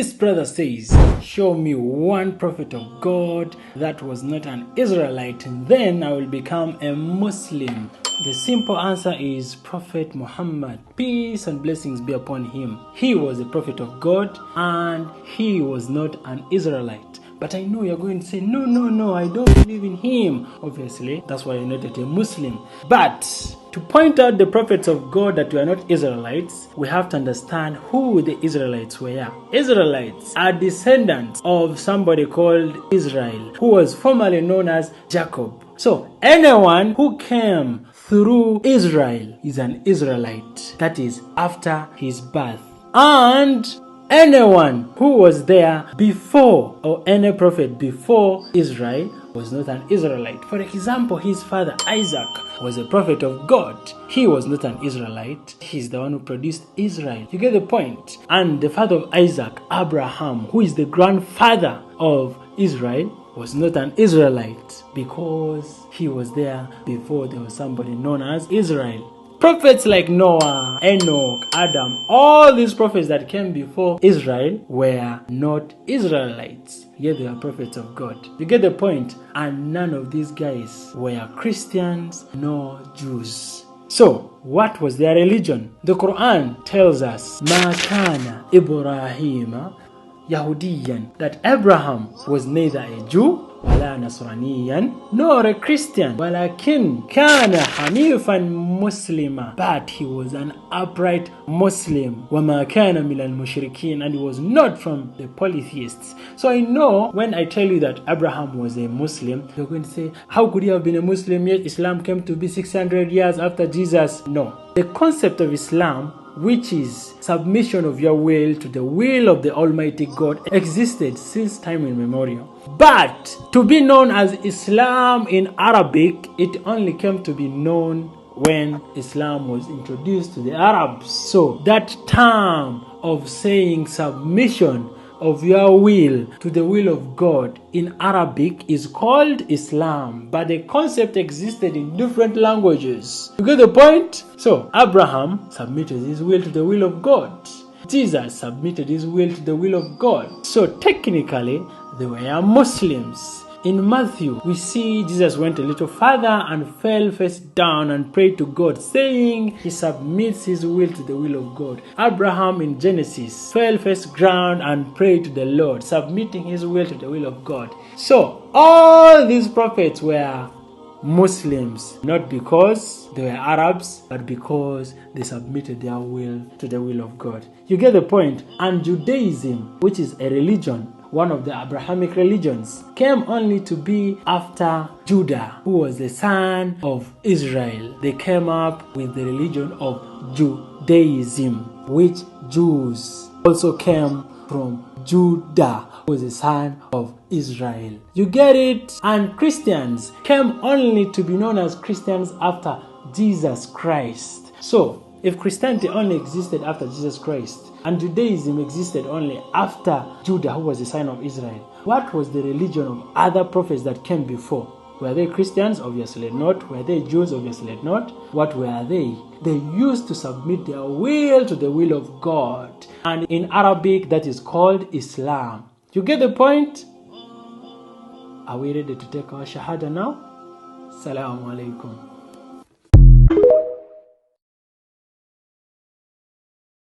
This brother says, show me one prophet of God that was not an Israelite, and then I will become a Muslim. The simple answer is Prophet Muhammad. Peace and blessings be upon him. He was a prophet of God and he was not an Israelite. But I know you're going to say, no, I don't believe in him. Obviously, that's why you're not yet a Muslim. But to point out the prophets of God that we are not Israelites, we have to understand who the Israelites were. Israelites are descendants of somebody called Israel, who was formerly known as Jacob. So anyone who came through Israel is an Israelite. That is after his birth. And anyone who was there before, or any prophet before Israel, was not an Israelite. For example, his father Isaac was a prophet of God. He was not an Israelite. He's the one who produced Israel. You get the point? And the father of Isaac, Abraham, who is the grandfather of Israel, was not an Israelite because he was there before there was somebody known as Israel. Prophets like Noah, Enoch, Adam, all these prophets that came before Israel were not Israelites, yet they are prophets of God. You get the point? And none of these guys were Christians nor Jews. So, what was their religion? The Quran tells us, مَا كَانَ إِبْرَاهِيمَ Yahudiyan, that Abraham was neither a Jew ولا نصرانيا nor a Christian, ولكن كان حنيفا مسلما, but he was an upright Muslim. وما كان من المشركين, and he was not from the polytheists. So I know when I tell you that Abraham was a Muslim, you're going to say, how could he have been a Muslim yet Islam came to be 600 years after Jesus? No. The concept of Islam, which is submission of your will to the will of the Almighty God, existed since time immemorial. But to be known as Islam in Arabic, it only came to be known when Islam was introduced to the Arabs. So that term of saying submission of your will to the will of God in Arabic is called Islam, but the concept existed in different languages. You get the point? So Abraham submitted his will to the will of God. Jesus submitted his will to the will of God. So technically, they were Muslims. In Matthew, we see Jesus went a little further and fell face down and prayed to God, saying he submits his will to the will of God. Abraham in Genesis fell face ground and prayed to the Lord, submitting his will to the will of God. So, all these prophets were Muslims, not because they were Arabs, but because they submitted their will to the will of God. You get the point? And Judaism, which is a religion, one of the Abrahamic religions, came only to be after Judah, who was the son of Israel. They came up with the religion of Judaism, which Jews also came from Judah, who was the son of Israel. You get it? And Christians came only to be known as Christians after Jesus Christ. So, if Christianity only existed after Jesus Christ, and Judaism existed only after Judah, who was the son of Israel, what was the religion of other prophets that came before? Were they Christians? Obviously not. Were they Jews? Obviously not. What were they? They used to submit their will to the will of God. And in Arabic, that is called Islam. You get the point? Are we ready to take our Shahada now? Assalamu alaikum.